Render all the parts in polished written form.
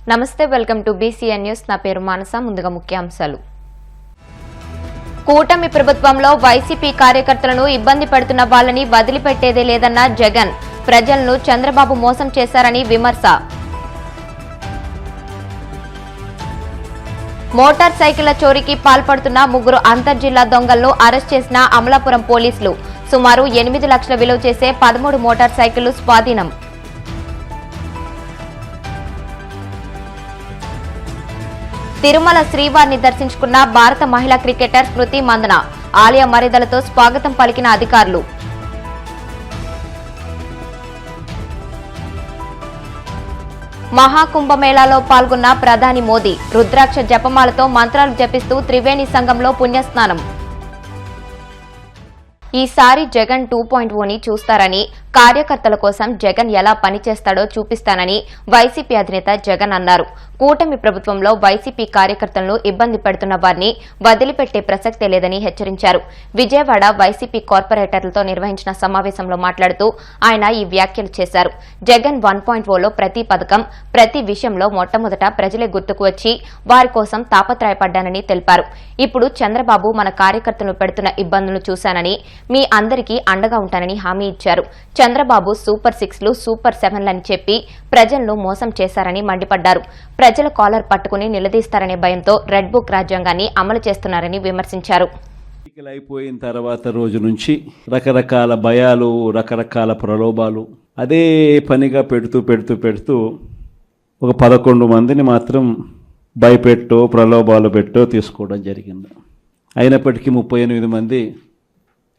నమస్తే, welcome to BCN news. నా పేరు మానస. ముందుగా ముఖ్యాంశాలు. కూటమి ప్రభుత్వంలో వైసీపీ కార్యకర్తలను ఇబ్బంది పెడుతున్న వాళ్ళని వదిలిపెట్టేదే లేదన్న జగన్. ప్రజలను చంద్రబాబు మోసం చేశారని విమర్శ. మోటార్ సైకిళ్ల చోరీకి పాల్పడుతున్న 3 అంతర్జిల్లా దొంగలను అరెస్ట్ చేసిన అమలాపురం పోలీసులు. సుమారు 8 లక్షల విలువ చేసే 13 మోటార్ సైకిళ్లు స్వాధీనం. తిరుమల శ్రీవారిని దర్శించుకున్న భారత మహిళా క్రికెటర్ స్మృతి మందన. ఆలయ మర్యాదలతో స్వాగతం పలికిన అధికారులు. మహాకుంభమేళాలో పాల్గొన్న ప్రధాని మోదీ. రుద్రాక్ష జపమాలతో మంత్రాలు జపిస్తూ త్రివేణి సంఘంలో పుణ్యస్నానం. ఈసారి జగన్ 2.0ని చూస్తారని, కార్యకర్తల కోసం జగన్ ఎలా పనిచేస్తాడో చూపిస్తానని వైసీపీ అధినేత జగన్ అన్నారు. కూటమి ప్రభుత్వంలో వైసీపీ కార్యకర్తలను ఇబ్బంది పెడుతున్న వారిని వదిలిపెట్టే ప్రసక్తే లేదని హెచ్చరించారు. విజయవాడ వైసీపీ కార్పొరేటర్లతో నిర్వహించిన సమావేశంలో మాట్లాడుతూ ఆయన ఈ వ్యాఖ్యలు చేశారు. జగన్ 1.0లో ప్రతి పథకం, ప్రతి విషయంలో మొట్టమొదట ప్రజలే గుర్తుకు వచ్చి వారి కోసం తాపత్రయపడ్డానని తెలిపారు. ఇప్పుడు చంద్రబాబు మన కార్యకర్తలను పెడుతున్న ఇబ్బందులను చూశానని, మీ అందరికీ అండగా ఉంటానని హామీ ఇచ్చారు. చంద్రబాబు సూపర్ 6లు, సూపర్ 7లని చెప్పి ప్రజలను మోసం చేశారని మండిపడ్డారు. ప్రజల కాలర్ పట్టుకుని నిలదీస్తారనే భయంతో రెడ్ బుక్ రాజ్యాంగాన్ని అమలు చేస్తున్నారని విమర్శించారు. అయిపోయిన తర్వాత రోజు నుంచి రకరకాల భయాలు, రకరకాల ప్రలోభాలు అదే పనిగా పెడుతూ ఒక 11 మందిని మాత్రం భయపెట్టో, ప్రలోభాలు పెట్టో తీసుకోవడం జరిగింది. అయినప్పటికీ 38 మంది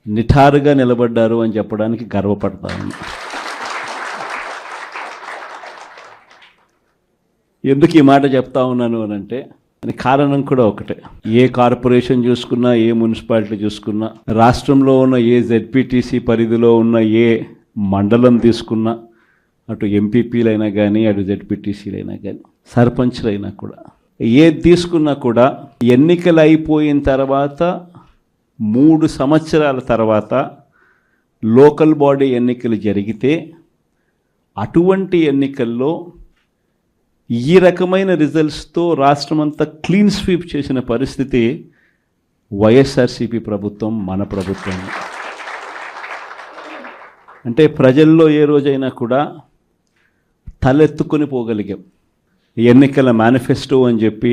నిఠారుగా నిలబడ్డారు అని చెప్పడానికి గర్వపడతాను. ఎందుకు ఈ మాట చెప్తా ఉన్నాను అనంటే, కారణం కూడా ఒకటే. ఏ కార్పొరేషన్ చూసుకున్నా, ఏ మున్సిపాలిటీ చూసుకున్నా, రాష్ట్రంలో ఉన్న ఏ ZPTC పరిధిలో ఉన్న ఏ మండలం తీసుకున్నా, అటు ఎంపీపీలైనా కానీ, అటు ZPTCలైనా కానీ, సర్పంచ్లైనా కూడా, ఏది తీసుకున్నా కూడా ఎన్నికలు అయిపోయిన తర్వాత 3 సంవత్సరాల తర్వాత లోకల్ బాడీ ఎన్నికలు జరిగితే అటువంటి ఎన్నికల్లో ఈ రకమైన రిజల్ట్స్తో రాష్ట్రమంతా క్లీన్ స్వీప్ చేసిన పరిస్థితి వైఎస్ఆర్సీపీ ప్రభుత్వం, మన ప్రభుత్వం. అంటే ప్రజల్లో ఏ రోజైనా కూడా తలెత్తుకొని పోగలిగాం. ఎన్నికల మేనిఫెస్టో అని చెప్పి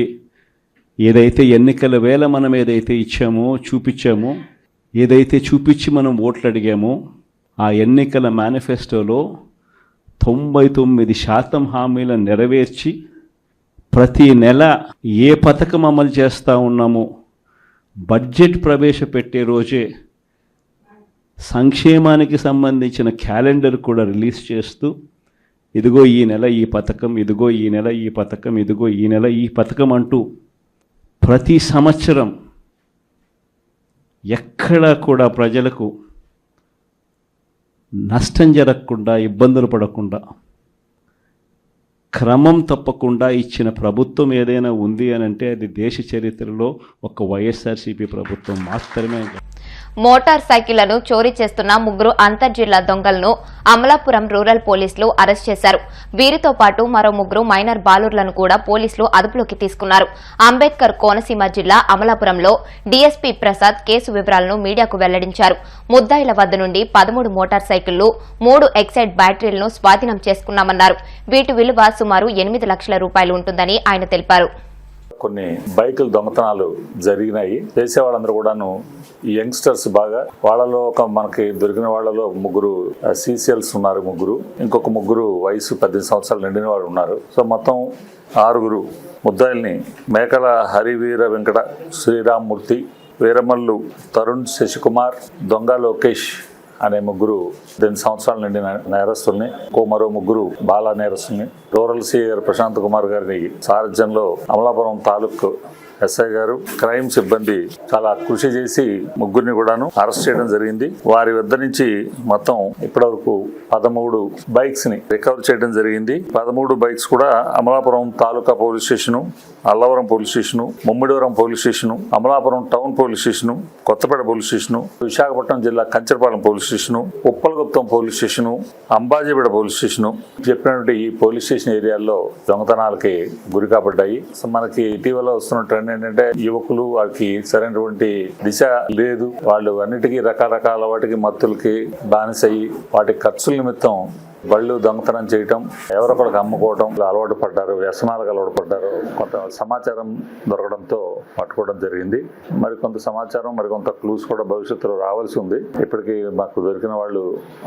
ఏదైతే ఎన్నికల వేళ మనం ఏదైతే ఇచ్చామో, చూపించామో, ఏదైతే చూపించి మనం ఓట్లు అడిగామో, ఆ ఎన్నికల మేనిఫెస్టోలో 99% హామీలను నెరవేర్చి ప్రతి నెల ఏ పథకం అమలు చేస్తూ ఉన్నామో బడ్జెట్ ప్రవేశపెట్టే రోజే సంక్షేమానికి సంబంధించిన క్యాలెండర్ కూడా రిలీజ్ చేస్తూ, ఇదిగో ఈ నెల ఈ పథకం, ఇదిగో ఈ నెల ఈ పథకం, ఇదిగో ఈ నెల ఈ పథకం అంటూ ప్రతి సంవత్సరం ఎక్కడా కూడా ప్రజలకు నష్టం జరగకుండా, ఇబ్బందులు పడకుండా, క్రమం తప్పకుండా ఇచ్చిన ప్రభుత్వం ఏదైనా ఉంది అని అంటే అది దేశ చరిత్రలో ఒక వైఎస్ఆర్సీపీ ప్రభుత్వం మాత్రమే. మోటార్ సైకిళ్లను చోరీ చేస్తున్న 3 అంతర్జిల్లా దొంగలను అమలాపురం రూరల్ పోలీసులు అరెస్ట్ చేశారు. వీరితో పాటు మరో 3 మైనర్ బాలుర్లను కూడా పోలీసులు అదుపులోకి తీసుకున్నారు. అంబేద్కర్ కోనసీమ జిల్లా అమలాపురంలో డీఎస్పీ ప్రసాద్ కేసు వివరాలను మీడియాకు వెల్లడించారు. ముద్దాయిల వద్ద నుండి 13 మోటార్ సైకిళ్లు, 3 ఎక్సైడ్ బ్యాటరీలను స్వాధీనం చేసుకున్నామన్నారు. వీటి విలువ సుమారు 8 లక్షల రూపాయలు ఉంటుందని ఆయన తెలిపారు. కొన్ని బైకుల దొంగతనాలు జరిగినాయి. చేసే వాళ్ళందరూ కూడాను యంగ్స్టర్స్. బాగా వాళ్ళలో మనకి దొరికిన వాళ్ళలో 3 CCLs ఉన్నారు, 3, ఇంకొక 3 వయసు 18 సంవత్సరాలు నిండిన వాళ్ళు ఉన్నారు. సో మొత్తం 6 ముద్దాయిల్ని మేకల హరివీర వెంకట శ్రీరామ్మూర్తి, వీరమల్లు తరుణ్ శశికుమార్, దొంగ లోకేష్ అనే 3 8 సంవత్సరాల నిండిన నేరస్తుల్ని, మరో 3 బాల నేరస్తుల్ని రూరల్ సిఐ గారు ప్రశాంత్ కుమార్ గారిని సారథ్యంలో అమలాపురం తాలూకు SI గారు, క్రైమ్ సిబ్బంది చాలా కృషి చేసి 3ని కూడాను అరెస్ట్ చేయడం జరిగింది. వారి వద్ద నుంచి మొత్తం ఇప్పటివరకు 13 బైక్స్ ని రికవర్ చేయడం జరిగింది. 13 బైక్స్ కూడా Amalapuram taluka police station Allavaram police station, Mummidivaram police station, Amalapuram town police station, Kothapeta police station, Visakhapatnam జిల్లా Kancharapalem police station, Uppalaguptam police station, Ambajipeta police station చెప్పినటువంటి ఈ పోలీస్ స్టేషన్ ఏరియాల్లో దొంగతనాలకి గురి కాబడ్డాయి. సో మనకి ఇటీవల వస్తున్న ట్రెండ్ ఏంటంటే యువకులు వారికి సరైనటువంటి దిశ లేదు, వాళ్ళు అన్నిటికీ రకరకాల వాటికి మత్తులకి బానిసయ్యి వాటి ఖర్చుల నిమిత్తం బళ్ళు దొంగతనం చేయటం, ఎవరొకరికి అమ్ముకోవడం అలవాటు పడ్డారు, వ్యసనాలకు అలవాటు పడ్డారు. కొంత సమాచారం దొరకడంతో పట్టుకోవడం జరిగింది. మరికొంత సమాచారం మరికొంత క్లూస్ కూడా భవిష్యత్తులో రావాల్సి ఉంది. ఇప్పటికీ మాకు దొరికిన వాళ్ళు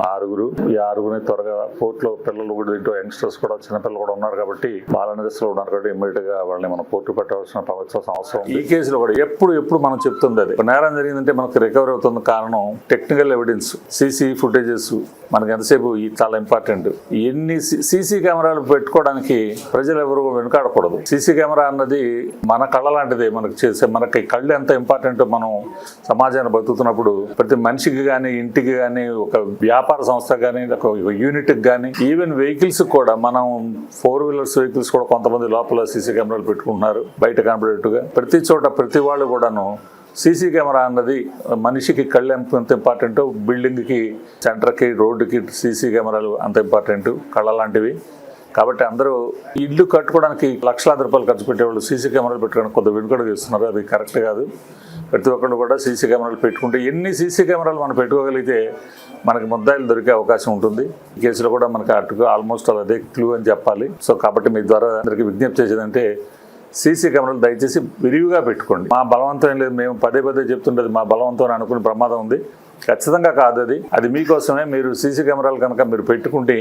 6. ఈ 6 త్వరగా కోర్టులో పిల్లలు కూడా దీంట్లో యంగ్స్టర్స్ కూడా చిన్నపిల్లలు కూడా ఉన్నారు కాబట్టి వాళ్ళ నిరసనలు ఉన్నారు కాబట్టి ఇమ్మీడియట్ గా వాళ్ళని మనం కోర్టు పెట్టవలసిన అవసరం. ఈ కేసులో కూడా ఎప్పుడు మనం చెప్తుంది అది నేరం జరిగిందంటే మనకు రికవరీ అవుతుంది. కారణం టెక్నికల్ ఎవిడెన్స్, సీసీ ఫుటేజెస్ మనకి ఎంతసేపు ఈ చాలా ఇంపార్టెంట్. ఎన్ని సీసీ కెమెరాలు పెట్టుకోవడానికి ప్రజలు ఎవరు వెనుకాడకూడదు. సీసీ కెమెరా అన్నది మన కళ్ళ లాంటిది. మనకి కళ్ళు ఎంత ఇంపార్టెంట్. మనం సమాజాన్ని బతుకుతున్నప్పుడు ప్రతి మనిషికి కానీ, ఇంటికి కానీ, ఒక వ్యాపార సంస్థ కానీ, ఒక యూనిట్కి కానీ, ఈవెన్ వెహికల్స్ కూడా మనం 4 వీలర్స్ వెహికల్స్ కూడా కొంతమంది లోపల సీసీ కెమెరాలు పెట్టుకుంటున్నారు బయట కనబడేట్టుగా. ప్రతి చోట ప్రతి వాళ్ళు కూడాను సీసీ కెమెరా అన్నది మనిషికి కళ్ళు ఎంత ఇంపార్టెంట్, బిల్డింగ్కి, సెంటర్కి, రోడ్డుకి సీసీ కెమెరాలు అంత ఇంపార్టెంట్, కళ్ళ లాంటివి. కాబట్టి అందరూ ఇల్లు కట్టుకోవడానికి లక్షలాది రూపాయలు ఖర్చు పెట్టేవాళ్ళు సీసీ కెమెరాలు పెట్టుకోవడానికి కొంత వెనుకడుగు వేస్తున్నారు. అది కరెక్ట్ కాదు. ప్రతి ఒక్కళ్ళు కూడా సీసీ కెమెరాలు పెట్టుకుంటే ఎన్ని సీసీ కెమెరాలు మనం పెట్టుకోగలిగితే మనకి ముద్దాయిలు దొరికే అవకాశం ఉంటుంది. ఈ కేసులో కూడా మనకి అటుగా ఆల్మోస్ట్ అదే క్లూ అని చెప్పాలి. సో కాబట్టి మీ ద్వారా అందరికీ విజ్ఞప్తి చేసేదంటే సీసీ కెమెరాలు దయచేసి విరివిగా పెట్టుకోండి. మా బలవంతం ఏం లేదు, మేము పదే చెప్తుండేది మా బలవంతం అని అనుకునే ప్రమాదం ఉంది. ఖచ్చితంగా కాదు. అది మీకోసమే. మీరు సీసీ కెమెరాలు కనుక మీరు పెట్టుకుంటే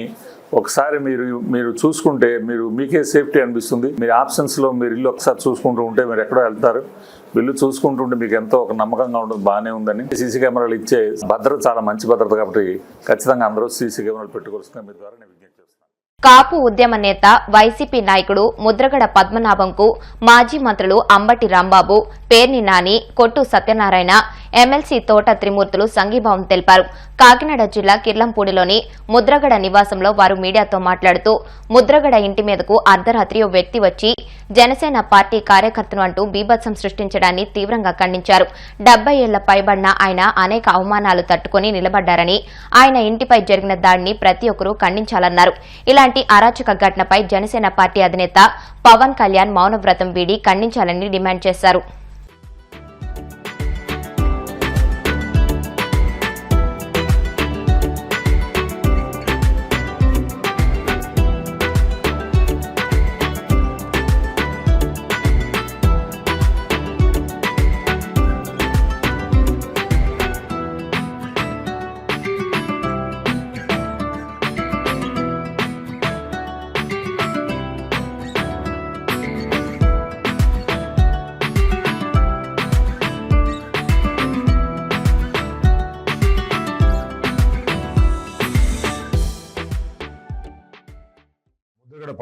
ఒకసారి మీరు చూసుకుంటే మీకే సేఫ్టీ అనిపిస్తుంది. మీరు ఆప్షన్స్లో మీరు ఇల్లు ఒకసారి చూసుకుంటూ ఉంటే మీరు ఎక్కడో వెళ్తారు. ఇల్లు చూసుకుంటుంటే మీకు ఎంతో ఒక నమ్మకంగా ఉంటుంది, బాగానే ఉందని. సీసీ కెమెరాలు ఇచ్చే భద్రత చాలా మంచి భద్రత కాబట్టి ఖచ్చితంగా అందరూ సీసీ కెమెరాలు పెట్టుకోవాల్సిందిగా మీ ద్వారా నేను విజ్ఞప్తి చేస్తున్నాను. కాపు ఉద్యమ నేత వైసీపీ నాయకుడు ముద్రగడ పద్మనాభంకు మాజీ మంత్రులు అంబటి రాంబాబు, పేర్ని నాని, కొట్టు సత్యనారాయణ, ఎమ్మెల్సీ తోట త్రిమూర్తులు సంఘీభావం తెలిపారు. కాకినాడ జిల్లా కిర్లంపూడిలోని ముద్రగడ నివాసంలో వారు మీడియాతో మాట్లాడుతూ ముద్రగడ ఇంటి మీదకు అర్ధరాత్రి ఓ వ్యక్తి వచ్చి జనసేన పార్టీ కార్యకర్తను అంటూ బీభత్సం సృష్టించడాన్ని తీవ్రంగా ఖండించారు. 70 ఏళ్ల పైబడిన ఆయన అనేక అవమానాలు తట్టుకుని నిలబడ్డారని, ఆయన ఇంటిపై జరిగిన దాడిని ప్రతి ఒక్కరూ ఖండించాలన్నారు. ఇలాంటి అరాచక ఘటనపై జనసేన పార్టీ అధినేత పవన్ కళ్యాణ్ మౌనవ్రతం వీడి ఖండించాలని డిమాండ్ చేశారు.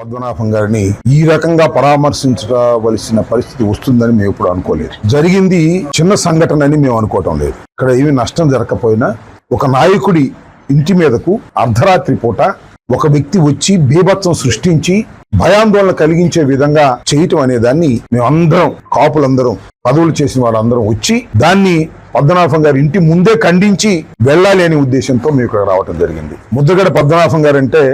పద్మనాభం గారిని ఈ రకంగా పరామర్శించవలసిన పరిస్థితి వస్తుందని మేము ఎప్పుడు అనుకోలేదు. జరిగింది చిన్న సంఘటన అని మేము అనుకోవటం లేదు. ఇక్కడ ఏమి నష్టం జరగకపోయినా ఒక నాయకుడి ఇంటి మీదకు అర్ధరాత్రి పూట ఒక వ్యక్తి వచ్చి బీభత్సం సృష్టించి భయాందోళన కలిగించే విధంగా చేయటం అనే దాన్ని మేమందరం, కాపులందరం, పదవులు చేసిన వాళ్ళందరం వచ్చి దాన్ని పద్మనాభం గారి ఇంటి ముందే ఖండించి వెళ్ళాలి అనే ఉద్దేశంతో మేము ఇక్కడ రావటం జరిగింది. ముద్రగడ పద్మనాభం గారు అంటే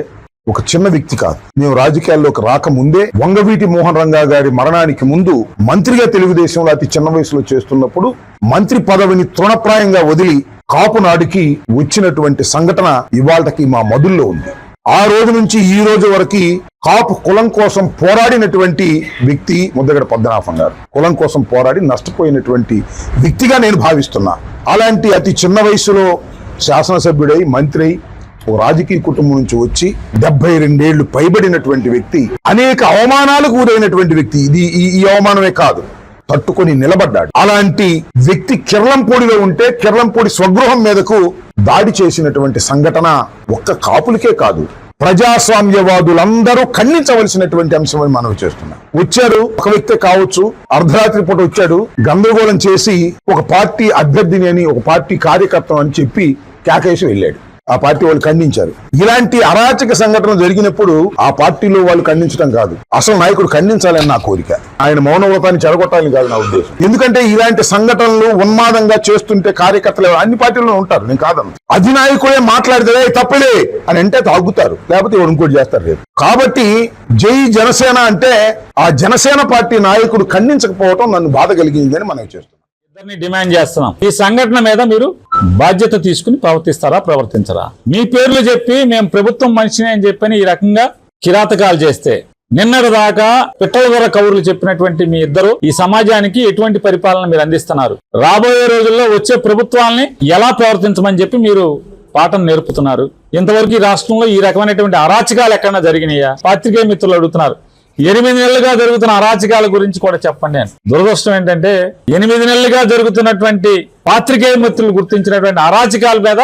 ఒక చిన్న వ్యక్తి కాదు. మేము రాజకీయాల్లోకి రాకముందే వంగవీటి మోహన్ రంగా గారి మరణానికి ముందు మంత్రిగా తెలుగుదేశంలో అతి చిన్న వయసులో చేస్తున్నప్పుడు మంత్రి పదవిని తృణప్రాయంగా వదిలి కాపు నాడికి వచ్చినటువంటి సంఘటన ఇవాళకి మా మధుల్లో ఉంది. ఆ రోజు నుంచి ఈ రోజు వరకు కాపు కులం కోసం పోరాడినటువంటి వ్యక్తి ముద్రగడ పద్మనాభం గారు. కులం కోసం పోరాడి నష్టపోయినటువంటి వ్యక్తిగా నేను భావిస్తున్నా. అలాంటి అతి చిన్న వయసులో శాసనసభ్యుడై మంత్రి ఓ రాజకీయ కుటుంబం నుంచి వచ్చి 72 ఏళ్లు పైబడినటువంటి వ్యక్తి, అనేక అవమానాలకు గురైనటువంటి వ్యక్తి. ఇది ఈ అవమానమే కాదు, తట్టుకొని నిలబడ్డాడు. అలాంటి వ్యక్తి కిర్లంపూడిలో ఉంటే కిర్లంపూడి స్వగృహం మీదకు దాడి చేసినటువంటి సంఘటన ఒక్క కాపులకే కాదు, ప్రజాస్వామ్యవాదులందరూ ఖండించవలసినటువంటి అంశమని మనం చేస్తున్నాం. వచ్చారు, ఒక వ్యక్తే కావచ్చు, అర్ధరాత్రి పూట వచ్చాడు, గందరగోళం చేసి ఒక పార్టీ అభ్యర్థిని అని, ఒక పార్టీ కార్యకర్త అని చెప్పి కేకేసి వెళ్ళాడు. ఆ పార్టీ వాళ్ళు ఖండించారు. ఇలాంటి అరాచక సంఘటన జరిగినప్పుడు ఆ పార్టీలో వాళ్ళు ఖండించడం కాదు, అసలు నాయకుడు ఖండించాలని నా కోరిక. ఆయన మౌనవ్రతాన్ని చెడగొట్టాలని కాదు నా ఉద్దేశం. ఎందుకంటే ఇలాంటి సంఘటనలు ఉన్మాదంగా చేస్తుంటే కార్యకర్తలు అన్ని పార్టీల్లో ఉంటారు, నేను కాదను. అధినాయకుడే మాట్లాడితే తప్పలే అని అంటే తాగుతారు, లేకపోతే ఇంకోటి చేస్తారు రేపు. కాబట్టి జై జనసేన అంటే ఆ జనసేన పార్టీ నాయకుడు ఖండించకపోవటం నన్ను బాధ కలిగిందని మనం చేస్తున్నాం. ఇద్దరిని డిమాండ్ చేస్తున్నాం, ఈ సంఘటన మీద మీరు బాధ్యత తీసుకుని ప్రవర్తిస్తారా, ప్రవర్తించరా? మీ పేర్లు చెప్పి మేము ప్రభుత్వం మనిషిని అని చెప్పని ఈ రకంగా కిరాతకాలు చేస్తే, నిన్నటి దాకా పిట్టల ద్వారా కౌరులు చెప్పినటువంటి మీ ఇద్దరు ఈ సమాజానికి ఎటువంటి పరిపాలన మీరు అందిస్తున్నారు? రాబోయే రోజుల్లో వచ్చే ప్రభుత్వాలని ఎలా ప్రవర్తించమని చెప్పి మీరు పాఠం నేర్పుతున్నారు? ఇంతవరకు ఈ రాష్ట్రంలో ఈ రకమైనటువంటి అరాచకాలు ఎక్కడన్నా జరిగినాయా? పాత్రికేయ మిత్రులు అడుగుతున్నారు. 8 నెలలుగా జరుగుతున్న అరాచకాల గురించి కూడా చెప్పండి. దురదృష్టం ఏంటంటే 8 నెలలుగా జరుగుతున్నటువంటి పాత్రికేయ మిత్రులు గుర్తించినటువంటి అరాచకాల మీద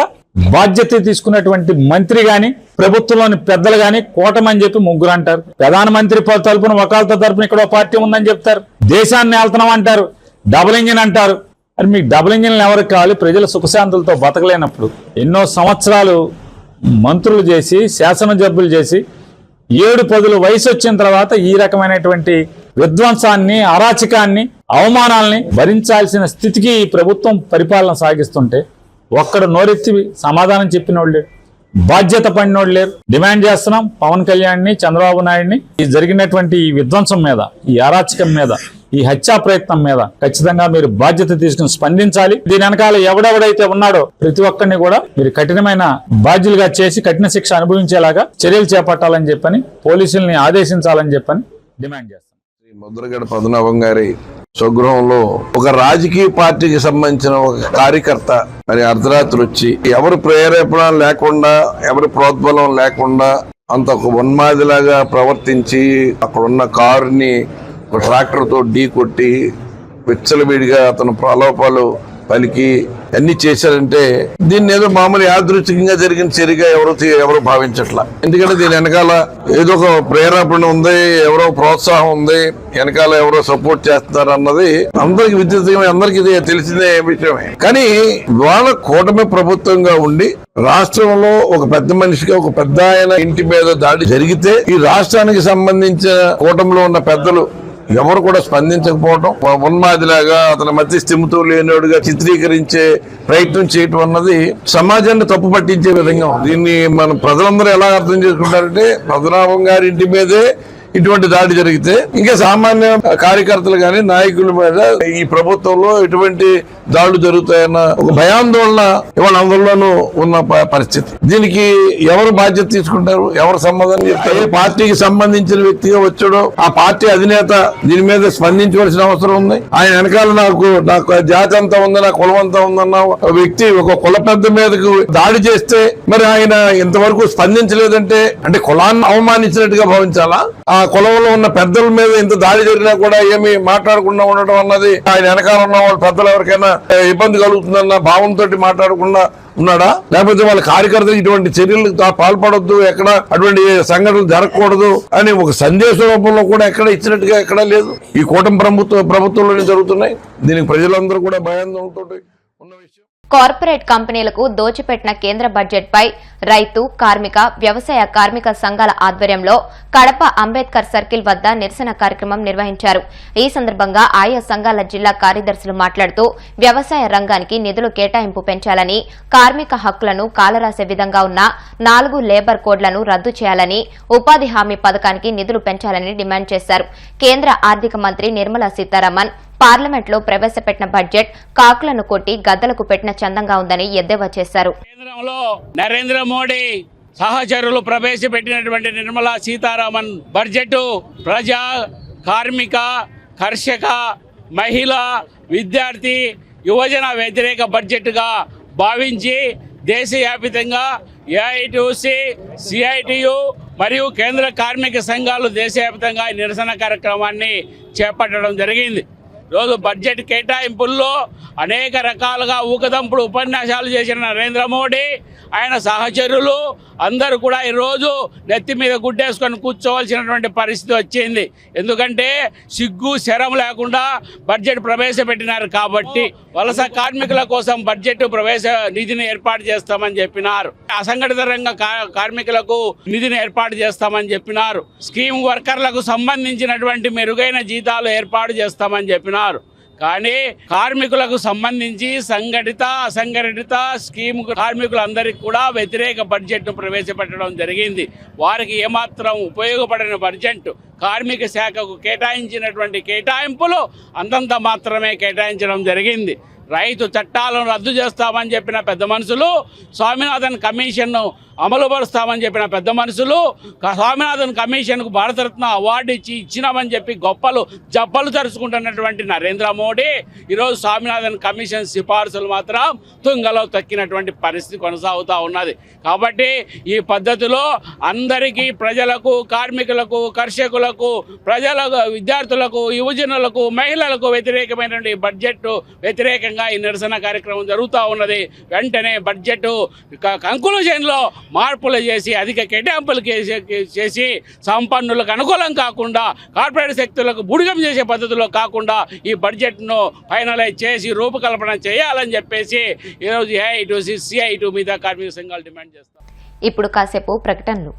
బాధ్యత తీసుకున్నటువంటి మంత్రి గాని ప్రభుత్వంలోని పెద్దలు గాని కూటమని చెప్పి ముగ్గురు అంటారు. ప్రధానమంత్రి తరపున వకాల్తా తరపున ఇక్కడ పార్టీ ఉందని చెప్తారు. దేశాన్ని వెళ్తున్నాం అంటారు. డబుల్ ఇంజిన్ అంటారు. మరి మీకు డబుల్ ఇంజిన్లు ఎవరికి కావాలి? ప్రజల సుఖశాంతులతో బతకలేనప్పుడు ఎన్నో సంవత్సరాలు మంత్రులు చేసి శాసనసభ్యులు చేసి 7-10 వయసు వచ్చిన తర్వాత ఈ రకమైనటువంటి విధ్వంసాన్ని, అరాచకాన్ని, అవమానాల్ని భరించాల్సిన స్థితికి ఈ ప్రభుత్వం పరిపాలన సాగిస్తుంటే ఒక్కడ నోరెత్తి సమాధానం చెప్పినోళ్ళు లేరు, బాధ్యత పడినోళ్ళు లేరు. డిమాండ్ చేస్తున్నాం పవన్ కళ్యాణ్ని, చంద్రబాబు నాయుడిని ఈ జరిగినటువంటి ఈ విధ్వంసం మీద, ఈ అరాచకం మీద, ఈ హత్యా ప్రయత్నం మీద ఖచ్చితంగా మీరు బాధ్యత తీసుకుని స్పందించాలి. దీని వెనకాల ఎవడెవడైతే ఉన్నాడో ప్రతి ఒక్కరిని కూడా మీరు కఠినమైన బాధ్యులుగా చేసి కఠిన శిక్ష అనుభవించేలాగా చర్యలు చేపట్టాలని చెప్పని పోలీసుల్ని ఆదేశించాలని చెప్పని డిమాండ్ చేస్తాం. ముద్రగడ పద్మనాభం గారి స్వగృహంలో ఒక రాజకీయ పార్టీకి సంబంధించిన ఒక కార్యకర్త మరి అర్ధరాత్రి వచ్చి ఎవరు ప్రేరేపణ లేకుండా, ఎవరి ప్రోద్బలం లేకుండా అంత ఒక ఉన్మాదిలాగా ప్రవర్తించి అక్కడున్న కారుని ఒక ట్రాక్టర్తో ఢీ కొట్టి విచ్చలవిడిగా అతను ప్రలోభాలు పలికి అన్ని చేశారంటే దీన్ని ఏదో మామూలు యాదృచ్ఛికంగా జరిగిన చర్యగా ఎవరు భావించట్లా. ఎందుకంటే దీని వెనకాల ఏదో ఒక ప్రేరేపణ ఉంది, ఎవరో ప్రోత్సాహం ఉంది, వెనకాల ఎవరో సపోర్ట్ చేస్తున్నారు అన్నది అందరికి విద్యుత్గా అందరికి ఇది తెలిసిందే విషయమే. కానీ వాళ్ళ కూటమి ప్రభుత్వంగా ఉండి రాష్ట్రంలో ఒక పెద్ద మనిషిగా, ఒక పెద్ద ఆయన ఇంటి మీద దాడి జరిగితే ఈ రాష్ట్రానికి సంబంధించిన కూటమిలో ఉన్న పెద్దలు ఎవరు కూడా స్పందించకపోవడం, ఉన్మాదిలాగా అతని మధ్య స్థిమితో లేనివాడుగా చిత్రీకరించే ప్రయత్నం చేయటం అన్నది సమాజాన్ని తప్పు పట్టించే విధంగా ఉంది. దీన్ని మన ప్రజలందరూ ఎలా అర్థం చేసుకుంటారంటే పద్మనాభం గారి ఇంటి మీదే ఇటువంటి దాడి జరిగితే ఇంకా సామాన్య కార్యకర్తలు గాని నాయకుల మీద ఈ ప్రభుత్వంలో ఇటువంటి దాడులు జరుగుతాయన్న ఒక భయాందోళన ఇవాళ అందరిలోనూ ఉన్న పరిస్థితి. దీనికి ఎవరు బాధ్యత తీసుకుంటారు? ఎవరు సమాధానం చెప్తారు? ఏ పార్టీకి సంబంధించిన వ్యక్తిగా వచ్చాడో ఆ పార్టీ అధినేత దీని మీద స్పందించవలసిన అవసరం ఉంది. ఆయన వెనకాల నాకు జాతి అంతా ఉంది, నా కులం అంతా ఉందన్న వ్యక్తి ఒక కుల పెద్ద మీదకు దాడి చేస్తే మరి ఆయన ఇంతవరకు స్పందించలేదంటే అంటే కులాన్ని అవమానించినట్టుగా భావించాలా? ఆ కులంలో ఉన్న పెద్దల మీద ఇంత దాడి జరిగినా కూడా ఏమి మాట్లాడకుండా ఉండడం అన్నది ఆయన వెనకాల ఉన్న వాళ్ళ పెద్దలు ఎవరికైనా ఇబ్బంది కలుగుతుందన్న భావంతో మాట్లాడకుండా ఉన్నాడా? లేకపోతే వాళ్ళ కార్యకర్తలు ఇటువంటి చర్యలకు పాల్పడొద్దు, ఎక్కడ అటువంటి సంఘటనలు జరగకూడదు అని ఒక సందేశ రూపంలో కూడా ఎక్కడ ఇచ్చినట్టుగా ఎక్కడా లేదు. ఈ కూటమి ప్రభుత్వంలోనే జరుగుతున్నాయి. దీనికి ప్రజలందరూ కూడా భయాందోళనతో ఉన్న విషయం. కార్పొరేట్ కంపెనీలకు దోచిపెట్టిన కేంద్ర బడ్జెట్పై రైతు, కార్మిక, వ్యవసాయ కార్మిక సంఘాల ఆధ్వర్యంలో కడప అంబేద్కర్ సర్కిల్ వద్ద నిరసన కార్యక్రమం నిర్వహించారు. ఈ సందర్భంగా ఆయా సంఘాల జిల్లా కార్యదర్శులు మాట్లాడుతూ వ్యవసాయ రంగానికి నిధులు కేటాయింపు పెంచాలని, కార్మిక హక్కులను కాలరాసే విధంగా ఉన్న 4 లేబర్ కోడ్లను రద్దు చేయాలని, ఉపాధి హామీ పథకానికి నిధులు పెంచాలని డిమాండ్ చేశారు. కేంద్ర ఆర్థిక మంత్రి నిర్మలా సీతారామన్ పార్లమెంట్లో ప్రవేశపెట్టిన బడ్జెట్ కాకులను కొట్టి గద్దలకు పెట్టిన చందంగా ఉందని ఎద్దేవా చేశారు. కేంద్రంలో నరేంద్ర మోడీ సహచరులు ప్రవేశపెట్టినటువంటి నిర్మలా సీతారామన్ బడ్జెట్ ప్రజా, కార్మిక, కర్షక, మహిళ, విద్యార్థి, యువజన వ్యతిరేక బడ్జెట్గా భావించి దేశవ్యాప్తంగా ఏఐటీయూసీ, సిఐటియు మరియు కేంద్ర కార్మిక సంఘాలు దేశవ్యాప్తంగా నిరసన కార్యక్రమాన్ని చేపట్టడం జరిగింది. రోజు బడ్జెట్ కేటాయింపుల్లో అనేక రకాలుగా ఊకదంపుడు ఉపన్యాసాలు చేసిన నరేంద్ర మోడీ ఆయన సహచరులు అందరూ కూడా ఈరోజు నెత్తి మీద గుడ్డేసుకొని కూర్చోవలసినటువంటి పరిస్థితి వచ్చింది. ఎందుకంటే సిగ్గు శరం లేకుండా బడ్జెట్ ప్రవేశపెట్టినారు కాబట్టి. వలస కార్మికుల కోసం బడ్జెట్ నిధిని ఏర్పాటు చేస్తామని చెప్పినారు. అసంఘటిత రంగ కార్మికులకు నిధిని ఏర్పాటు చేస్తామని చెప్పినారు. స్కీమ్ వర్కర్లకు సంబంధించినటువంటి మెరుగైన జీతాలు ఏర్పాటు చేస్తామని చెప్పినారు. కానీ కార్మికులకు సంబంధించి సంఘటిత అసంఘటిత స్కీమ్ కార్మికులందరికీ కూడా వ్యతిరేక బడ్జెట్ను ప్రవేశపెట్టడం జరిగింది. వారికి ఏమాత్రం ఉపయోగపడిన బడ్జెట్ కార్మిక శాఖకు కేటాయించినటువంటి కేటాయింపులు అంతంత మాత్రమే కేటాయించడం జరిగింది. రైతు చట్టాలను రద్దు చేస్తామని చెప్పిన పెద్ద మనుషులు, స్వామినాథన్ కమిషన్ను అమలుపరుస్తామని చెప్పిన పెద్ద మనుషులు, స్వామినాథన్ కమిషన్కు భారతరత్న అవార్డు ఇచ్చినామని చెప్పి జబ్బలు తరుచుకుంటున్నటువంటి నరేంద్ర మోడీ ఈరోజు స్వామినాథన్ కమిషన్ సిఫార్సులు మాత్రం తుంగలో తక్కినటువంటి పరిస్థితి కొనసాగుతూ ఉన్నది. కాబట్టి ఈ పద్ధతిలో అందరికీ ప్రజలకు, కార్మికులకు, కర్షకులకు, ప్రజలకు, విద్యార్థులకు, యువజనులకు, మహిళలకు వ్యతిరేకమైనటువంటి బడ్జెట్ వ్యతిరేకంగా ఈ నిరసన కార్యక్రమం జరుగుతూ ఉన్నది. వెంటనే బడ్జెట్ కంక్లూజన్లో మార్పులు చేసి అధిక కేటాయింపులు చేసి సంపన్నులకు అనుకూలం కాకుండా కార్పొరేట్ శక్తులకు బుడిగం చేసే పద్ధతిలో కాకుండా ఈ బడ్జెట్ను ఫైనలైజ్ చేసి రూపకల్పన చేయాలని చెప్పేసి ఈరోజు ఏఐ టు CII మీద కార్మిక సంఘాలు డిమాండ్ చేస్తాం. ఇప్పుడు కాసేపు ప్రకటనలు.